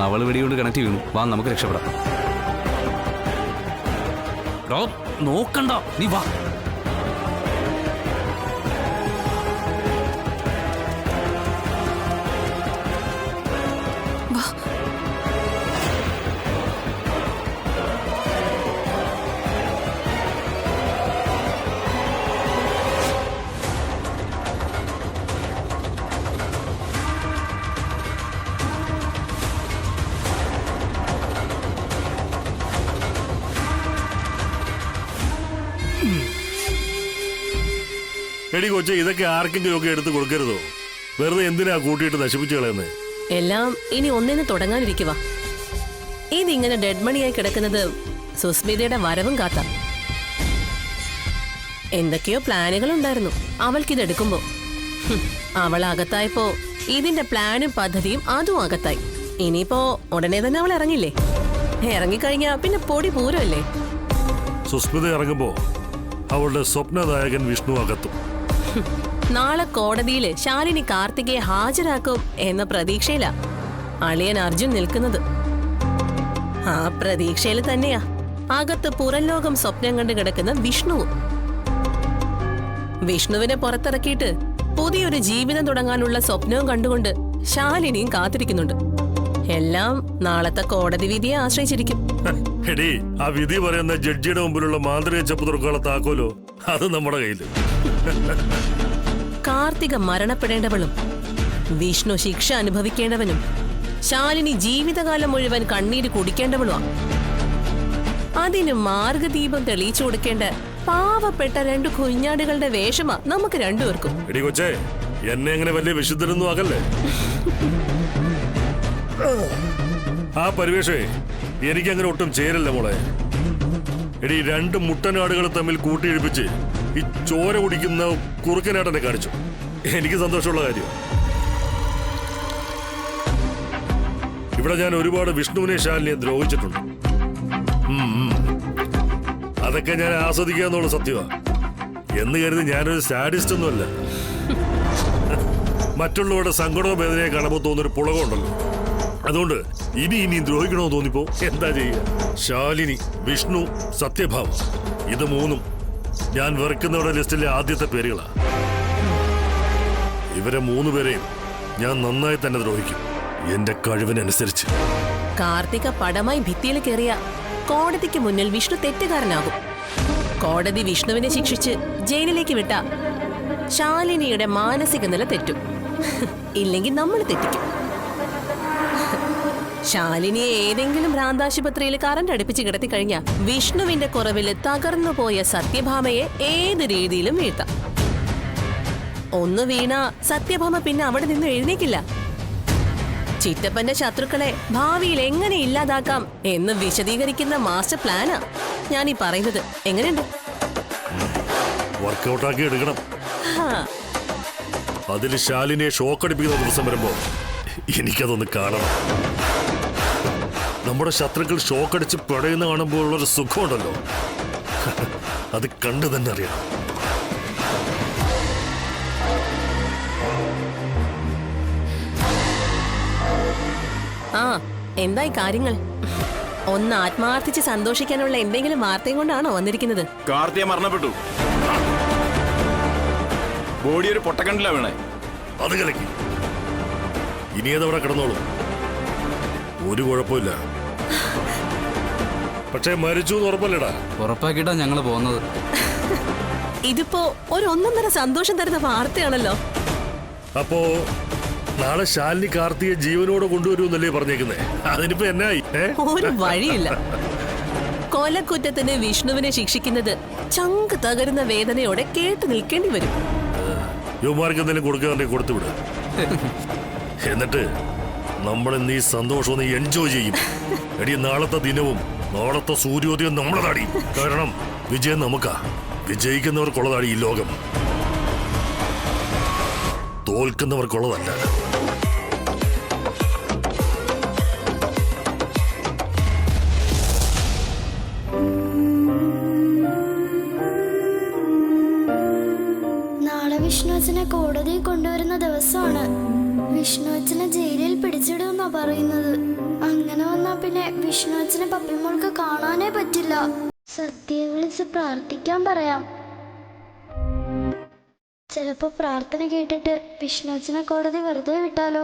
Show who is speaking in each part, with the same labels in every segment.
Speaker 1: അവള് വെടികൊണ്ട് കണക്ട് വീണു. വാ നമുക്ക് രക്ഷപ്പെടാം. നോക്കണ്ട, നീ വാ.
Speaker 2: എടി കൊച്ചെ, ഇതൊക്കെ ആർക്കെങ്കിലും ഒക്കെ എടുത്ത് കൊടുക്കരുതോ? വെറുതെ എന്തിനാ കൂട്ടിയിട്ട് നശിപ്പിച്ചു കളയുന്നത്?
Speaker 3: എല്ലാം ഇനി ഒന്നിന് തുടങ്ങാനിരിക്കുക. ഇതിങ്ങനെ ഡെഡ് മണിയായി കിടക്കുന്നത് സുസ്മിതയുടെ വരവും കാത്ത. എന്തൊക്കെയോ പ്ലാനുകൾ ഉണ്ടായിരുന്നു അവൾക്കിതെടുക്കുമ്പോ. അവൾ അകത്തായപ്പോ ഇതിന്റെ പ്ലാനും പദ്ധതിയും അതും അകത്തായി. ഇനിയിപ്പോ ഉടനെ തന്നെ അവൾ ഇറങ്ങില്ലേ? ഇറങ്ങിക്കഴിഞ്ഞാ പിന്നെ പൊടി പൂരല്ലേ.
Speaker 2: സുസ്മിത ഇറങ്ങുമ്പോ അവളുടെ സ്വപ്നനായകൻ വിഷ്ണു അകത്തും.
Speaker 3: നാളെ കോടതിയില് ശാലിനി കാർത്തികയെ ഹാജരാക്കും എന്ന പ്രതീക്ഷയിലാ അളിയൻ അർജുൻ നിൽക്കുന്നത്. ആ പ്രതീക്ഷയിൽ തന്നെയാ അകത്ത് പുറം ലോകം സ്വപ്നം കണ്ടു കിടക്കുന്ന വിഷ്ണുവും. വിഷ്ണുവിനെ പുറത്തിറക്കിയിട്ട് പുതിയൊരു ജീവിതം തുടങ്ങാനുള്ള സ്വപ്നവും കണ്ടുകൊണ്ട് ശാലിനിയും കാത്തിരിക്കുന്നുണ്ട്. എല്ലാം നാളത്തെ കോടതി വിധിയെ ആശ്രയിച്ചിരിക്കും.
Speaker 2: എടി, ആ വിധി പറയുന്ന ജഡ്ജിയുടെ മുമ്പിലുള്ള മാന്ത്രിക ചെപ്പ് തുറക്കാനുള്ള താക്കോലോ അത് നമ്മുടെ കയ്യില്.
Speaker 3: കാർത്തിക മരണപ്പെടേണ്ടവളും വിഷ്ണു ശിക്ഷ അനുഭവിക്കേണ്ടവനും ശാലിനി ജീവിതകാലം മുഴുവൻ കണ്ണീര് കുടിക്കേണ്ടവളുമാണ്. അതിന് മാർഗദീപം തെളിയിച്ചു കൊടുക്കേണ്ട പാവപ്പെട്ട രണ്ടു കുഞ്ഞാടുകളുടെ വേഷമാ നമുക്ക് രണ്ടുപേർക്കും.
Speaker 2: എടി കൊച്ചേ, എന്നെ അങ്ങനെ വലിയ വിശുദ്ധരൊന്നും ആകല്ലേ. ആ പരിവേഷേ എനിക്കങ്ങനെ ഒട്ടും ചേരല്ല മോളെ. എടി, രണ്ട് മുട്ടനാടുകൾ തമ്മിൽ കൂട്ടിയിടിപ്പിച്ച് ഈ ചോര കുടിക്കുന്ന കുറുക്കനാട്ടെന്നെ കാണിച്ചു. എനിക്ക് സന്തോഷമുള്ള കാര്യം. ഇവിടെ ഞാൻ ഒരുപാട് വിഷ്ണുവിനെ ശാലിനിയെ ദ്രോഹിച്ചിട്ടുണ്ട്. അതൊക്കെ ഞാൻ ആസ്വദിക്കാന്നുള്ള സത്യമാണ്. എന്ന് കരുതി ഞാനൊരു സാഡിസ്റ്റ് ഒന്നുമല്ല. മറ്റുള്ളവരുടെ സങ്കടവും വേദനയെ കാണുമ്പോൾ തോന്നുന്നൊരു പുളകമുണ്ടല്ലോ. അതുകൊണ്ട് ഇനി ദ്രോഹിക്കണമെന്ന് തോന്നിപ്പോ എന്താ ചെയ്യുക? ശാലിനി, വിഷ്ണു, സത്യഭാമ, ഇത് മൂന്നും ഞാൻ വെറുക്കുന്നവരുടെ ലിസ്റ്റിലെ ആദ്യത്തെ പേരുകളാ. ഇവരെ മൂന്നുപേരെയും ഞാൻ നന്നായി തന്നെ ദ്രോഹിക്കും, എന്റെ കഴിവിനനുസരിച്ച്.
Speaker 3: കാർത്തിക പടമായി ഭിത്തിയിൽ കയറിയ കോടതിക്ക് മുന്നിൽ വിഷ്ണു തെറ്റുകാരനാകും. കോടതി വിഷ്ണുവിനെ ശിക്ഷിച്ച് ജയിലിലേക്ക് വിട്ട ശാലിനിയുടെ മാനസിക നില തെറ്റും. ഇല്ലെങ്കിൽ നമ്മൾ തെറ്റിക്കും. ശാലിനിയെ ഏതെങ്കിലും ഭ്രാന്താശുപത്രിയിൽ കറണ്ട് അടുപ്പിച്ച് കിടത്തി കഴിഞ്ഞ വിഷ്ണുവിന്റെ കുറവില് തകർന്നു പോയ സത്യഭാമയെ ഏത് രീതിയിലും വീഴ്ത്താം. ഒന്ന് വീണ സത്യഭാമ പിന്നെ അവിടെ നിന്ന് എഴുന്നേക്കില്ല. ചിറ്റപ്പന്റെ ശത്രുക്കളെ ഭാവിയിൽ എങ്ങനെ ഇല്ലാതാക്കാം എന്ന് വിശദീകരിക്കുന്ന മാസ്റ്റർ പ്ലാനാ ഞാനീ പറയുന്നത്. എങ്ങനെയുണ്ട്?
Speaker 2: വർക്കൗട്ടാക്കി എടുക്കണം. അതിൽ ശാലിനിയെ ഷോക്കടിപ്പിക്കുന്ന ദിവസം വരുമ്പോ എനിക്കതൊന്ന് കാണണം. നമ്മുടെ ശത്രുക്കൾ ഷോക്കടിച്ച് പിടയുന്ന കാണുമ്പോൾ ഉള്ളൊരു സുഖമുണ്ടല്ലോ, അത് കണ്ടു തന്നെ അറിയണം.
Speaker 3: ആ, എന്തായി കാര്യങ്ങൾ? ഒന്ന് ആത്മാർത്ഥിച്ച് സന്തോഷിക്കാനുള്ള എന്തെങ്കിലും വാർത്തയും കൊണ്ടാണോ വന്നിരിക്കുന്നത്?
Speaker 4: കാർത്തിക മരണപ്പെട്ടു. ബോഡി ഒരു പൊട്ടക്കണ്ടില്ല വീണേ.
Speaker 2: അത് കലക്കി. ഇനി അതവിടെ കിടന്നോളൂ, ഒരു കുഴപ്പമില്ല. പക്ഷെ മരിച്ചു എന്ന് ഉറപ്പല്ലടാ.
Speaker 1: ഉറപ്പാക്കിയിട്ടാ ഞങ്ങള് പോകുന്നത്.
Speaker 3: ഇതിപ്പോ ഒരു ഒന്നൊന്നര സന്തോഷം തരുന്ന വാർത്തയാണല്ലോ.
Speaker 2: അപ്പോ നാളെ ശാലിനി കാർത്തിയെ ജീവനോടെ കൊണ്ടുവരുമെന്നല്ലേ പറഞ്ഞേക്കുന്നേ? അതിനിപ്പോ എന്നായി?
Speaker 3: ഒരു വഴിയില്ല. കൊലക്കുറ്റത്തിന് വിഷ്ണുവിനെ ശിക്ഷിക്കുന്നത് ചങ്ക് തകരുന്ന വേദനയോടെ കേട്ടു നിൽക്കേണ്ടി വരും.
Speaker 2: യുവമാർക്ക് എന്തെങ്കിലും കൊടുക്കാറുണ്ടെങ്കിൽ കൊടുത്തുവിട്. എന്നിട്ട് നമ്മൾ നീ സന്തോഷം നീ എൻജോയ് ചെയ്യും. എടി, നാളത്തെ ദിനവും നാളത്തെ സൂര്യോദയം നമ്മളതാടി. കാരണം വിജയം നമുക്കാ. വിജയിക്കുന്നവർക്കുള്ളതാടി ഈ ലോകം, തോൽക്കുന്നവർക്കുള്ളതല്ല.
Speaker 5: നാളെ വിഷ്ണു അച്ഛനെ കോടതിയിൽ കൊണ്ടുവരുന്ന ദിവസമാണ്. വിഷ്ണുവച്ചനെ ജയിലിൽ പിടിച്ചിടുമെന്നാ പറയുന്നത്. അങ്ങനെ വന്നാ പിന്നെ വിഷ്ണുവച്ചനെ പപ്പിമോൾക്ക് കാണാനേ പറ്റില്ല. സത്യയെ വിളിച്ച് പ്രാർത്ഥിക്കാൻ പറയാം. ചിലപ്പോ പ്രാർത്ഥന കേട്ടിട്ട് വിഷ്ണുവച്ചനെ കോടതി വെറുതെ വിട്ടാലോ?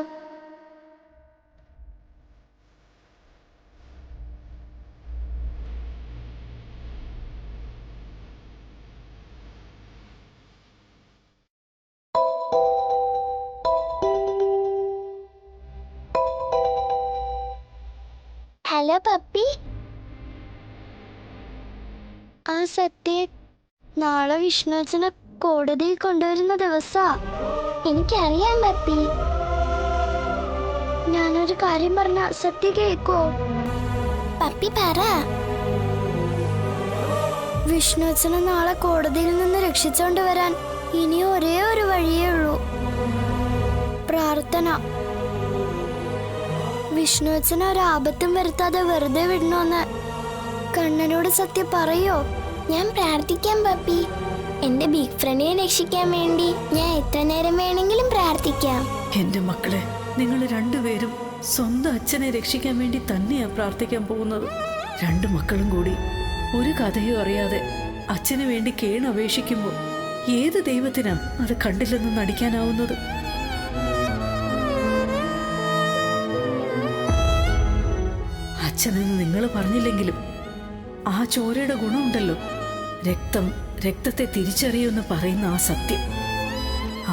Speaker 5: Hello puppy. ആ സത്യ, നാളെ വിഷ്ണുവച്ചനെ കോടതിയിൽ കൊണ്ടുവരുന്ന ദിവസാ. എനിക്കറിയാം പപ്പി. ഞാനൊരു കാര്യം പറഞ്ഞ സത്യ കേക്കോ? പപ്പി പറ. വിഷ്ണുവച്ചനെ നാളെ കോടതിയിൽ നിന്ന് രക്ഷിച്ചോണ്ട് വരാൻ ഇനി ഒരേ ഒരു വഴിയേ ഉള്ളൂ, പ്രാർത്ഥന. വിഷ്ണുവച്ചനെ ഒരാപത്തും വരുത്താതെ വെറുതെ വിടണോന്ന് കണ്ണനോട് സത്യ പറയോ? ഞാൻ പ്രാർത്ഥിക്കാം പപ്പി. എന്റെ ബിഗ് ഫ്രണ്ടിനെ രക്ഷിക്കാൻ വേണ്ടി ഞാൻ എത്ര നേരം വേണമെങ്കിലും പ്രാർത്ഥിക്കാം.
Speaker 6: എന്റെ മക്കളെ, നിങ്ങൾ രണ്ടുപേരും സ്വന്തം അച്ഛനെ രക്ഷിക്കാൻ വേണ്ടി തന്നെയാ പ്രാർത്ഥിക്കാൻ പോകുന്നത്. രണ്ടു മക്കളും കൂടി ഒരു കഥയും അറിയാതെ അച്ഛന് വേണ്ടി കേണപേക്ഷിക്കുമ്പോൾ ഏത് ദൈവത്തിനാ അത് കണ്ടില്ലെന്ന് നടിക്കാനാവുന്നത്? അച്ഛനെന്ന് നിങ്ങൾ പറഞ്ഞില്ലെങ്കിലും ആ ചോരയുടെ ഗുണമുണ്ടല്ലോ, രക്തം രക്തത്തെ തിരിച്ചറിയുമെന്ന് പറയുന്ന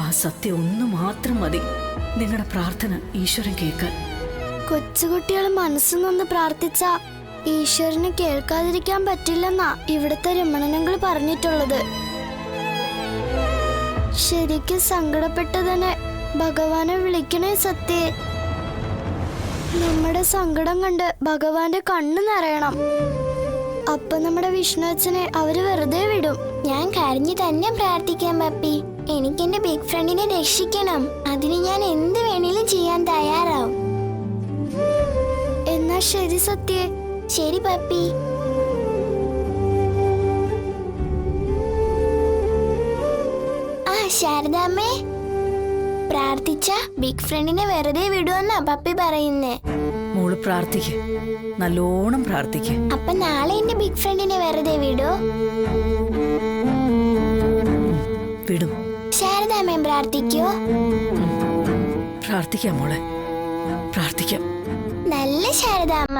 Speaker 6: ആ സത്യം ഒന്ന് മാത്രം മതി നിങ്ങളുടെ പ്രാർത്ഥന ഈശ്വരൻ കേൾക്കാൻ.
Speaker 5: കൊച്ചുകുട്ടികൾ മനസ്സുനൊന്ന് പ്രാർത്ഥിച്ച ഈശ്വരന് കേൾക്കാതിരിക്കാൻ പറ്റില്ലെന്നാ ഇവിടുത്തെ രമണനങ്ങൾ പറഞ്ഞിട്ടുള്ളത്. ശരിക്കും സങ്കടപ്പെട്ടതിന് ഭഗവാനെ വിളിക്കണേ സത്യേ. നമ്മുടെ സങ്കടം കണ്ട് ഭഗവാന്റെ കണ്ണ് നിറയണം. അപ്പൊ നമ്മുടെ വിഷ്ണുവച്ചനെ അവര് വെറുതെ വിടും. ഞാൻ കരഞ്ഞു തന്നെ പ്രാർത്ഥിക്കാം പപ്പി. എനിക്ക് എന്റെ ബിഗ് ഫ്രണ്ടിനെ രക്ഷിക്കണം. അതിന് ഞാൻ എന്ത് വേണേലും ചെയ്യാൻ തയ്യാറാവും. എന്നാ ശരി സത്യേ. ശരി പപ്പി. ആ ശാരദാമ്മേ, പ്രാർത്ഥിച്ച ബിഗ് ഫ്രണ്ടിനെ വെറുതെ വിടുമെന്നാ പപ്പി പറയുന്നേ.
Speaker 6: മോള് പ്രാർത്ഥിക്ക്, നല്ലോണം പ്രാർത്ഥിക്ക്.
Speaker 5: അപ്പൊ നാളെ എന്റെ ബിഗ് ഫ്രണ്ടിനെ വെറുതെ വിടോ?
Speaker 6: വിടും.
Speaker 5: ശാരദാമ്മ പ്രാർത്ഥിക്കോ?
Speaker 6: പ്രാർത്ഥിക്കാം മോളെ, പ്രാർത്ഥിക്കാം.
Speaker 5: നല്ല ശാരദാമ്മ.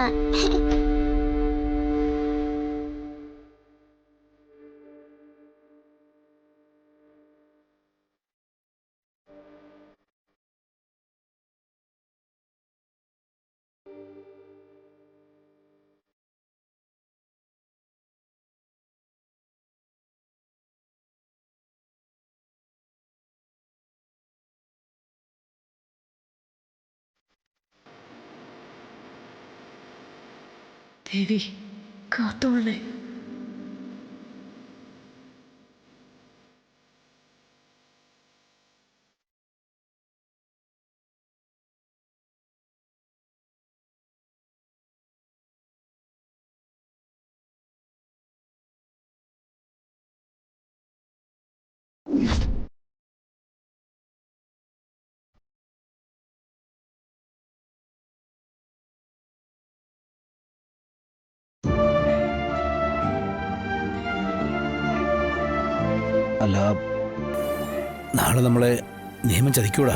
Speaker 6: ദേവി കാത്തോളണേ.
Speaker 7: അല്ല, നാളെ നമ്മളെ നിയമം ചതിക്കൂടാ?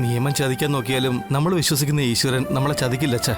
Speaker 8: നിയമം ചതിക്കാൻ നോക്കിയാലും നമ്മൾ വിശ്വസിക്കുന്ന ഈശ്വരൻ നമ്മളെ ചതിക്കില്ല അച്ഛാ.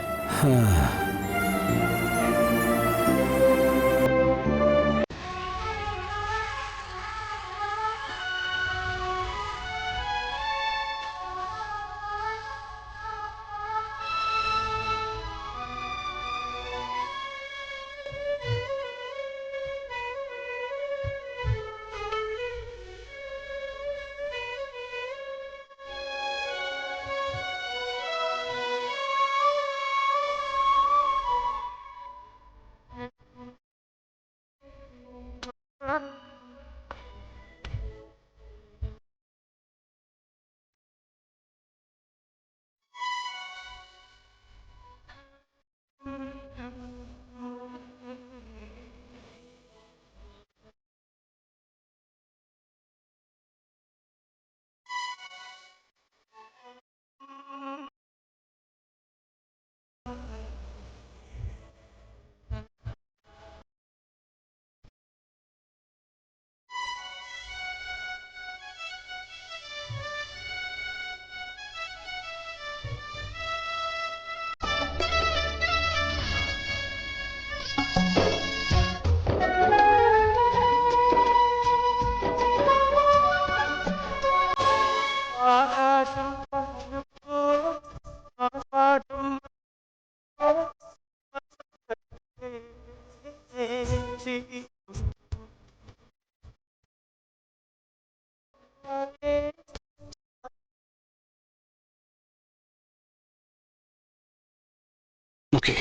Speaker 7: നോക്കേ,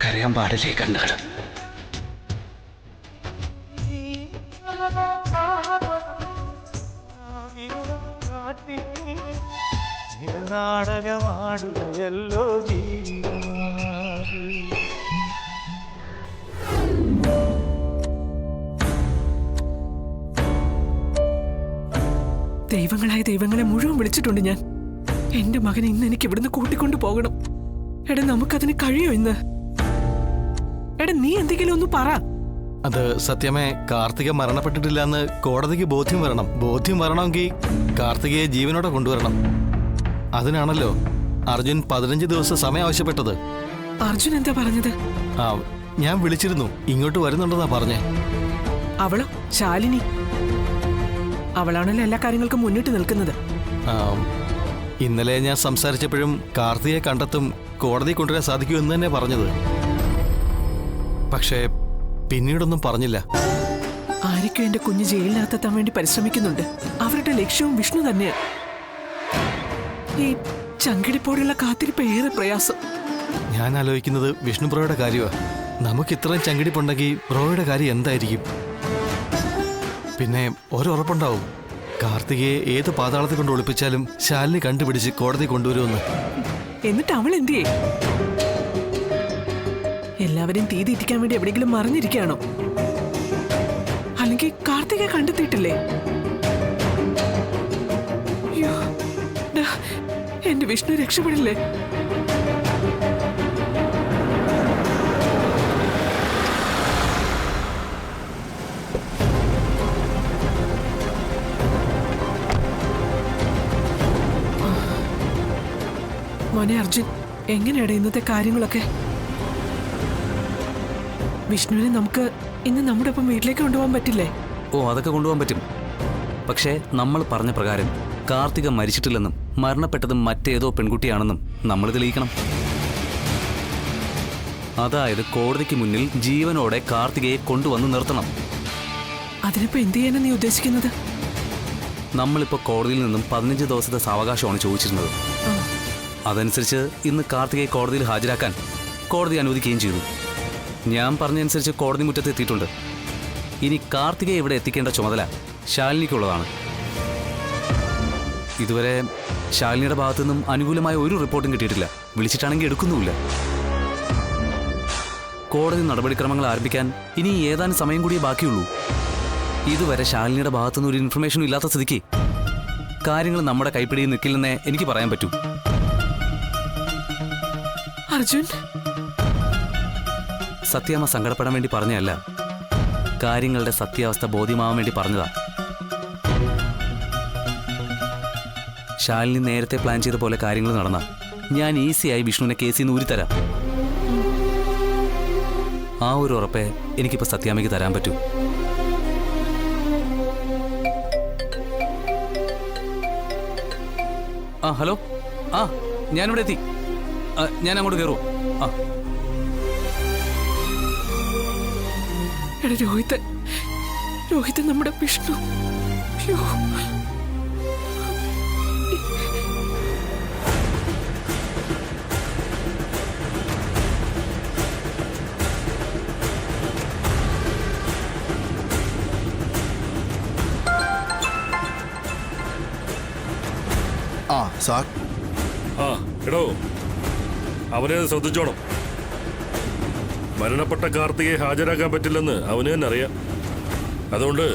Speaker 7: കരയാൻ പാടില്ലേ കണ്ണുകൾ.
Speaker 9: നാടകമാടുകയല്ലോ
Speaker 10: ദൈവങ്ങളായ ദൈവങ്ങളെ മുഴുവൻ വിളിച്ചിട്ടുണ്ട് ഞാൻ. എന്റെ മകനെ ഇന്ന് എനിക്ക് ഇവിടുന്ന് കൂട്ടിക്കൊണ്ടു പോകണം. എടാ, നമുക്കതിന് കഴിയോ ഇന്ന്? എടാ, നീ എന്തെങ്കിലും ഒന്ന് പറ.
Speaker 8: അത് സത്യമേ, കാർത്തിക മരണപ്പെട്ടിട്ടില്ല എന്ന് കോടതിക്ക് ബോധ്യം വരണം. ബോധ്യം വരണമെങ്കിൽ കാർത്തികയെ ജീവനോടെ കൊണ്ടുവരണം. അതിനാണല്ലോ അർജുൻ 15 ദിവസം സമയം ആവശ്യപ്പെട്ടത്.
Speaker 10: അർജുൻ എന്താ പറഞ്ഞത്?
Speaker 8: ആ, ഞാൻ വിളിച്ചിരുന്നു, ഇങ്ങോട്ട് വരുന്നുണ്ടെന്നാ പറഞ്ഞേ.
Speaker 10: അവളോ? ശാലിനി? അവളാണല്ലോ എല്ലാ കാര്യങ്ങൾക്കും മുന്നിട്ട് നിൽക്കുന്നത്.
Speaker 8: ആ, ഇന്നലെ ഞാൻ സംസാരിച്ചപ്പോഴും കാർത്തികയെ കണ്ടെത്തും, കോടതി കൊണ്ടുവരാൻ സാധിക്കുമെന്ന് തന്നെ പറഞ്ഞത്. പക്ഷേ പിന്നീടൊന്നും പറഞ്ഞില്ല.
Speaker 10: ആരൊക്കെ എന്റെ കുഞ്ഞ് ജയിലിനകത്തെത്താൻ വേണ്ടി പരിശ്രമിക്കുന്നുണ്ട്. അവരുടെ ലക്ഷ്യവും വിഷ്ണു തന്നെയാണ്. ഈ ചങ്കിടിപ്പോടുള്ള കാത്തിരിപ്പ് ഏറെ പ്രയാസം.
Speaker 8: ഞാൻ ആലോചിക്കുന്നത് വിഷ്ണു ബ്രോയുടെ കാര്യമാണ്. നമുക്ക് ഇത്രയും ചങ്കിടിപ്പുണ്ടെങ്കിൽ ബ്രോയുടെ കാര്യം എന്തായിരിക്കും? പിന്നെ ഒരുറപ്പുണ്ടാവും, കാർത്തികയെ ഏത് പാതാളത്തിൽ കൊണ്ട് ഒളിപ്പിച്ചാലും ശാലിനി കണ്ടുപിടിച്ച് കോടതി കൊണ്ടുവരുമെന്ന്.
Speaker 10: എന്നിട്ട് അവൾ എന്ത് ചെയ്യും? എല്ലാവരെയും തീ തീറ്റിക്കാൻ വേണ്ടി എവിടെയെങ്കിലും മറിഞ്ഞിരിക്കുകയാണോ? അല്ലെങ്കിൽ കാർത്തികയെ കണ്ടെത്തിയിട്ടില്ലേ? അയ്യോ, ഡാ, എന്റെ വിഷ്ണു രക്ഷപ്പെടില്ലേ? മോനെ അർജുൻ, എങ്ങനെയാണ് ഇന്നത്തെ കാര്യങ്ങളൊക്കെ? വിഷ്ണുവിനെ നമുക്ക് ഇന്ന് നമ്മുടെ ഒപ്പം വീട്ടിലേക്ക് കൊണ്ടുപോകാൻ പറ്റില്ലേ?
Speaker 1: ഓ, അതൊക്കെ കൊണ്ടുപോകാൻ പറ്റും. പക്ഷേ നമ്മൾ പറഞ്ഞ പ്രകാരം കാർത്തിക മരിച്ചിട്ടില്ലെന്നും മരണപ്പെട്ടതും മറ്റേതോ പെൺകുട്ടിയാണെന്നും നമ്മൾ തെളിയിക്കണം. അതായത് കോടതിക്ക് മുന്നിൽ ജീവനോടെ കാർത്തികയെ കൊണ്ടുവന്ന് നിർത്തണം.
Speaker 10: അതിനിപ്പോ എന്ത് ചെയ്യാനാണ് നീ ഉദ്ദേശിക്കുന്നത്?
Speaker 1: നമ്മളിപ്പോൾ കോടതിയിൽ നിന്നും 15 ദിവസത്തെ സാവകാശമാണ് ചോദിച്ചിരുന്നത്. അതനുസരിച്ച് ഇന്ന് കാർത്തികയെ കോടതിയിൽ ഹാജരാക്കാൻ കോടതി അനുവദിക്കുകയും ചെയ്തു. ഞാൻ പറഞ്ഞനുസരിച്ച് കോടതി മുറ്റത്ത് എത്തിയിട്ടുണ്ട്. ഇനി കാർത്തികയെ ഇവിടെ എത്തിക്കേണ്ട ചുമതല ശാലിനിക്കുള്ളതാണ്. ഇതുവരെ ശാലിനിയുടെ ഭാഗത്തു നിന്നും അനുകൂലമായ ഒരു റിപ്പോർട്ടും കിട്ടിയിട്ടില്ല. വിളിച്ചിട്ടാണെങ്കിൽ എടുക്കുന്നുമില്ല. കോടതി നടപടിക്രമങ്ങൾ ആരംഭിക്കാൻ ഇനി ഏതാനും സമയം കൂടിയേ ബാക്കിയുള്ളൂ. ഇതുവരെ ശാലിനിയുടെ ഭാഗത്തുനിന്ന് ഒരു ഇൻഫർമേഷനും ഇല്ലാത്ത സ്ഥിതിക്ക് കാര്യങ്ങൾ നമ്മുടെ കൈപ്പിടിയിൽ നിൽക്കില്ലെന്നേ എനിക്ക് പറയാൻ പറ്റൂ.
Speaker 10: അർജുൻ,
Speaker 1: സത്യാമ്മ സങ്കടപ്പെടാൻ വേണ്ടി പറഞ്ഞതല്ല, കാര്യങ്ങളുടെ സത്യാവസ്ഥ ബോധ്യമാവാൻ വേണ്ടി പറഞ്ഞതാ. ശാലിനി നേരത്തെ പ്ലാൻ ചെയ്ത പോലെ കാര്യങ്ങൾ നടന്ന ഞാൻ ഈസിയായി വിഷ്ണുവിനെ കേസിൽ നിന്ന് ഊരിത്തരാം. ആ ഒരു ഉറപ്പേ എനിക്കിപ്പോൾ സത്യാമ്മയ്ക്ക് തരാൻ പറ്റൂ. ആ, ഹലോ. ആ, ഞാനിവിടെ എത്തി. ഞാൻ അങ്ങോട്ട് കയറുമോ? ആ.
Speaker 10: എടാ രോഹിതൻ നമ്മുടെ വിഷ്ണു. അയ്യോ,
Speaker 9: ആ സാർ.
Speaker 2: ആ, എടോ, അവനെ ശ്രദ്ധിച്ചോണം. മരണപ്പെട്ട കാർത്തികയെ ഹാജരാക്കാൻ പറ്റില്ലെന്ന് അവന് തന്നെ അറിയാം. അതുകൊണ്ട്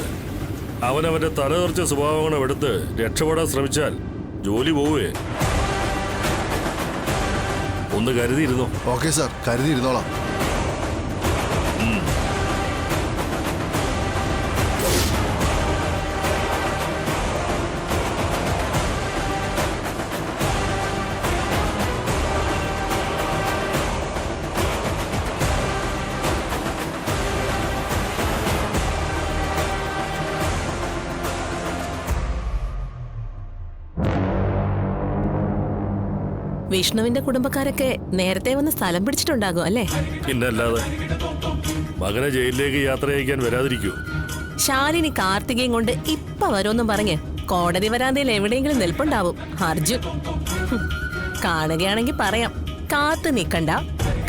Speaker 2: അവനവന്റെ തലതെറിച്ച സ്വഭാവങ്ങളും എടുത്ത് രക്ഷപ്പെടാൻ ശ്രമിച്ചാൽ ജോലി പോവേ. ഒന്ന് കരുതിയിരുന്നോ?
Speaker 9: Okay sir, കരുതിയിരുന്നോളാം.
Speaker 3: വിഷ്ണുവിന്റെ കുടുംബക്കാരൊക്കെ നേരത്തെ വന്ന് സ്ഥലം പിടിച്ചിട്ടുണ്ടാകും അല്ലേ?
Speaker 2: പിന്നല്ലാതെ. മകനെ ജയിലിലേക്ക് യാത്ര അയക്കാൻ വരാതിരിക്കൂ.
Speaker 3: ശാലിനി കാർത്തികയും കൊണ്ട് ഇപ്പൊ വരുമെന്നും പറഞ്ഞ് കോടതി വരാന്തയിൽ എവിടെയെങ്കിലും നിൽപ്പുണ്ടാവും അർജുൻ. കാണുകയാണെങ്കിൽ പറയാം, കാത്തു നിക്കണ്ട,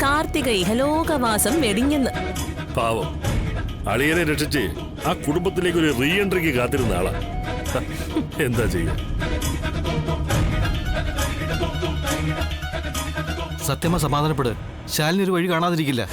Speaker 3: കാർത്തിക ഇഹലോകവാസം വെടിഞ്ഞെന്ന്.
Speaker 2: പാവം അളിയനെ രക്ഷിച്ച് ആ കുടുംബത്തിലേക്ക് ഒരു റീ എൻട്രിക്ക് കാത്തിരുന്ന ആളാ. എന്താ ചെയ്യുക?
Speaker 8: സത്യമ്മ സമാധാനപ്പെട്. ശാലിനി ഒരു വഴി കാണാതിരിക്കില്ല.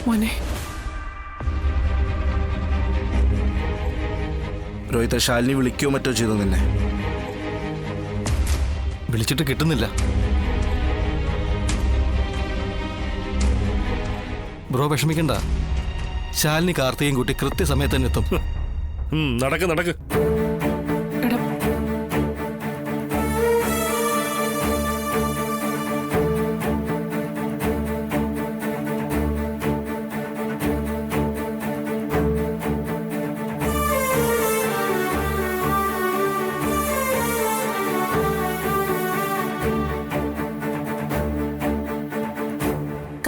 Speaker 10: മോനെ,
Speaker 9: രോഹിത്, ശാലിനി വിളിക്കുകയോ മറ്റോ ചെയ്തു നിന്നെ?
Speaker 8: വിളിച്ചിട്ട് കിട്ടുന്നില്ല. ബ്രോ വിഷമിക്കണ്ട. ശാലിനി കാർത്തികയും കൂട്ടി കൃത്യസമയത്ത് തന്നെ എത്തും.
Speaker 2: നടക്ക് നടക്ക്.
Speaker 10: എടാ,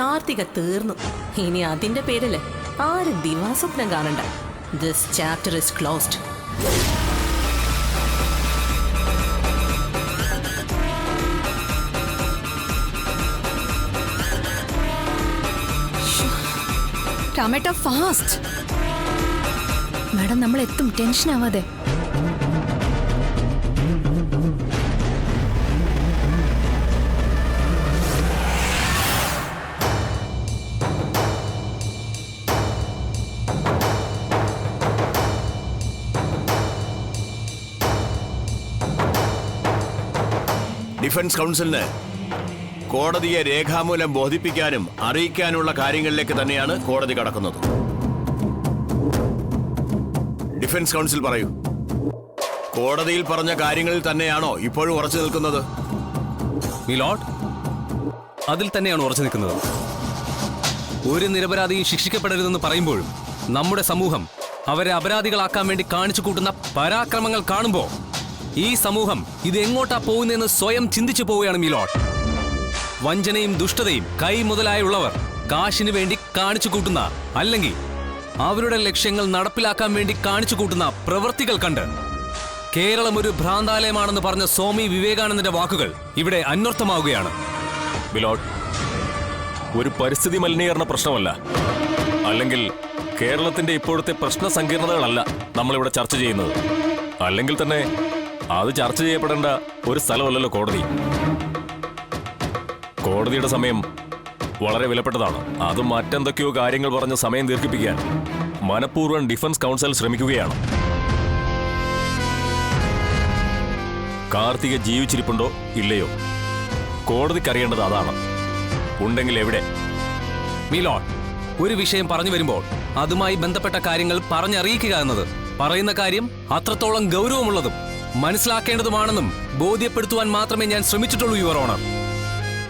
Speaker 3: കാർത്തിക തീർന്നു. ഇനി അതിന്റെ പേരില് ആരും ദിവാസ്വപ്നം കാണണ്ട. This chapter is closed.
Speaker 11: രാമേട്ട ഫാസ്റ്റ്. മാഡം നമ്മൾ എത്തും, ടെൻഷൻ ആവാതെ.
Speaker 4: ഡിഫൻസ് കൗൺസിലിന് കോടതിയെ രേഖാമൂലം ബോധിപ്പിക്കാനും അറിയിക്കാനുള്ള കാര്യങ്ങളിലേക്ക് തന്നെയാണ് കോടതി കടക്കുന്നത്. ഡിഫൻസ് കൗൺസിൽ പറയൂ, കോടതിയിൽ പറഞ്ഞ കാര്യങ്ങളിൽ തന്നെയാണോ ഇപ്പോഴും ഉറച്ചു നിൽക്കുന്നത്?
Speaker 1: മിലോഡ്, അതിൽ തന്നെയാണ് ഉറച്ചു നിൽക്കുന്നത്. ഒരു നിരപരാധിയും ശിക്ഷിക്കപ്പെടരുതെന്ന് പറയുമ്പോഴും നമ്മുടെ സമൂഹം അവരെ അപരാധികളാക്കാൻ വേണ്ടി കാണിച്ചു കൂട്ടുന്ന പരാക്രമങ്ങൾ കാണുമ്പോൾ ഈ സമൂഹം ഇത് എങ്ങോട്ടാ പോകുന്നതെന്ന് സ്വയം ചിന്തിച്ചു പോവുകയാണ് മിലോഡ്. വഞ്ചനയും ദുഷ്ടതയും കൈ മുതലായുള്ളവർ കാശിനു വേണ്ടി കാണിച്ചു കൂട്ടുന്ന, അല്ലെങ്കിൽ അവരുടെ ലക്ഷ്യങ്ങൾ നടപ്പിലാക്കാൻ വേണ്ടി കാണിച്ചു കൂട്ടുന്ന പ്രവൃത്തികൾ കണ്ട് കേരളം ഒരു ഭ്രാന്താലയമാണെന്ന് പറഞ്ഞ സ്വാമി വിവേകാനന്ദന്റെ വാക്കുകൾ ഇവിടെ അന്വർത്ഥമാവുകയാണ്.
Speaker 12: മിലോഡ്, ഒരു പരിസ്ഥിതി മലിനീകരണ പ്രശ്നമല്ല, അല്ലെങ്കിൽ കേരളത്തിന്റെ ഇപ്പോഴത്തെ പ്രശ്ന സങ്കീർണതകളല്ല നമ്മളിവിടെ ചർച്ച ചെയ്യുന്നത്. അല്ലെങ്കിൽ തന്നെ അത് ചർച്ച ചെയ്യപ്പെടേണ്ട ഒരു സ്ഥലമല്ലല്ലോ കോടതി. കോടതിയുടെ സമയം വളരെ വിലപ്പെട്ടതാണ്. അത് മറ്റെന്തൊക്കെയോ കാര്യങ്ങൾ പറഞ്ഞ് സമയം ദീർഘിപ്പിക്കാൻ മനഃപൂർവ്വം ഡിഫൻസ് കൗൺസിൽ ശ്രമിക്കുകയാണ്. കാർത്തിക ജീവിച്ചിരിപ്പുണ്ടോ ഇല്ലയോ കോടതിക്കറിയേണ്ടത് അതാണ്. ഉണ്ടെങ്കിൽ എവിടെ?
Speaker 1: മിലോഡ്, ഒരു വിഷയം പറഞ്ഞു വരുമ്പോൾ അതുമായി ബന്ധപ്പെട്ട കാര്യങ്ങൾ പറഞ്ഞറിയിക്കുക എന്നത് പറയുന്ന കാര്യം അത്രത്തോളം ഗൗരവമുള്ളതും മനസ്സിലാക്കേണ്ടതുമാണെന്നും ബോധ്യപ്പെടുത്തുവാൻ മാത്രമേ ഞാൻ ശ്രമിച്ചിട്ടുള്ളൂ, യുവർ ഓണർ.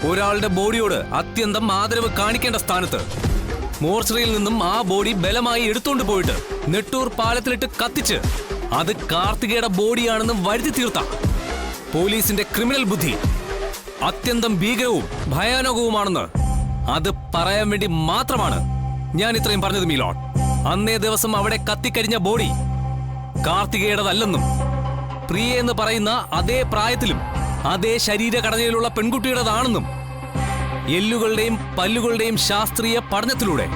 Speaker 1: ഒരാളുടെ ബോഡിയോട് അത്യന്തം ആദരവ് കാണിക്കേണ്ട സ്ഥാനത്ത് മോർച്ചറിയിൽ നിന്നും ആ ബോഡി ബലമായി എടുത്തുകൊണ്ട് പോയിട്ട് നെട്ടൂർ പാലത്തിലിട്ട് കത്തിച്ച് അത് കാർത്തികയുടെ ബോഡിയാണെന്ന് വരുത്തി തീർത്ത പോലീസിന്റെ ക്രിമിനൽ ബുദ്ധി അത്യന്തം ഭീകരവും ഭയാനകവുമാണെന്ന് അത് പറയാൻ വേണ്ടി മാത്രമാണ് ഞാൻ ഇത്രയും പറഞ്ഞത് മിലോഡ്. അന്നേ ദിവസം അവിടെ കത്തിക്കരിഞ്ഞ ബോഡി കാർത്തികയുടേതല്ലെന്നും പ്രിയ എന്ന് പറയുന്ന അതേ പ്രായത്തിലും അതേ ശരീരഘടനയിലുള്ള പെൺകുട്ടിയുടേതാണെന്നും എല്ലുകളുടെയും പല്ലുകളുടെയും ശാസ്ത്രീയ പഠനത്തിലൂടെ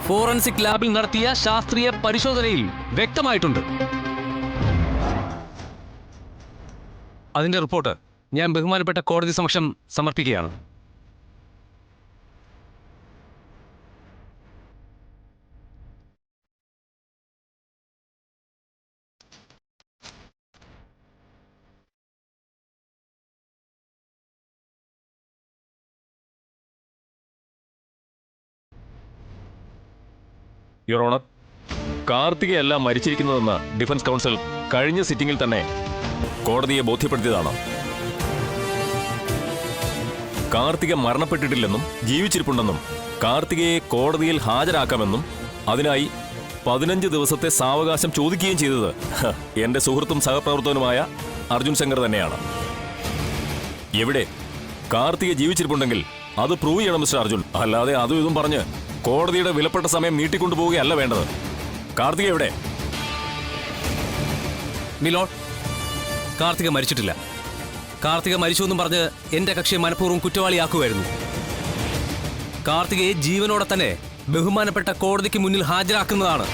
Speaker 1: ഫോറൻസിക് ലാബിൽ നടത്തിയ ശാസ്ത്രീയ പരിശോധനയിൽ വ്യക്തമായിട്ടുണ്ട്. അതിന്റെ റിപ്പോർട്ട് ഞാൻ ബഹുമാനപ്പെട്ട കോടതി സമക്ഷം സമർപ്പിക്കുകയാണ്.
Speaker 12: യുവർ ഓണർ, കാർത്തികയല്ല മരിച്ചിരിക്കുന്നതെന്ന് ഡിഫൻസ് കൗൺസിൽ കഴിഞ്ഞ സിറ്റിംഗിൽ തന്നെ കോടതിയെ ബോധ്യപ്പെടുത്തിയതാണ്. കാർത്തിക മരണപ്പെട്ടിട്ടില്ലെന്നും ജീവിച്ചിരിപ്പുണ്ടെന്നും കാർത്തികയെ കോടതിയിൽ ഹാജരാക്കാമെന്നും അതിനായി 15 ദിവസത്തെ സാവകാശം ചോദിക്കുകയും ചെയ്തത് എന്റെ സുഹൃത്തും സഹപ്രവർത്തകനുമായ അർജുൻ ശങ്കർ തന്നെയാണ്. എവിടെ കാർത്തിക ജീവിച്ചിരിപ്പുണ്ടെങ്കിൽ അത് പ്രൂവ് ചെയ്യണം മിസ്റ്റർ അർജുൻ. അല്ലാതെ അതും ഇതും പറഞ്ഞ് കോടതിയുടെ വിലപ്പെട്ട സമയം നീട്ടിക്കൊണ്ടുപോവുകയല്ല വേണ്ടത്. കാർത്തിക എവിടെ?
Speaker 1: മിലോൺ, കാർത്തിക മരിച്ചിട്ടില്ല. കാർത്തിക മരിച്ചു എന്നും പറഞ്ഞ് എന്റെ കക്ഷിയെ മനഃപൂർവ്വം കുറ്റവാളിയാക്കുമായിരുന്നു. കാർത്തികയെ ജീവനോടെ തന്നെ ബഹുമാനപ്പെട്ട കോടതിക്ക് മുന്നിൽ ഹാജരാക്കുന്നതാണ്.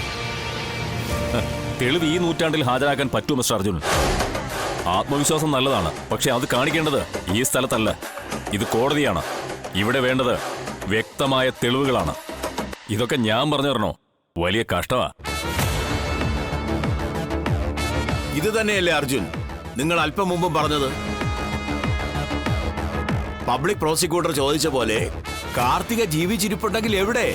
Speaker 12: തെളിവ് ഈ നൂറ്റാണ്ടിൽ ഹാജരാക്കാൻ പറ്റൂ മിസ്റ്റർ അർജുൻ. ആത്മവിശ്വാസം നല്ലതാണ്, പക്ഷെ അത് കാണിക്കേണ്ടത് ഈ സ്ഥലത്തല്ല. ഇത് കോടതിയാണ്. ഇവിടെ വേണ്ടത് വ്യക്തമായ തെളിവുകളാണ്. ഇതൊക്കെ ഞാൻ പറഞ്ഞു തരണോ? വലിയ കഷ്ടമാ.
Speaker 4: ഇത് തന്നെയല്ലേ അർജുൻ നിങ്ങൾ അല്പം മുമ്പും പറഞ്ഞത്? പബ്ലിക് പ്രോസിക്യൂട്ടർ ചോദിച്ച പോലെ കാർത്തിക ജീവിച്ചിരിപ്പുണ്ടെങ്കിൽ എവിടെ?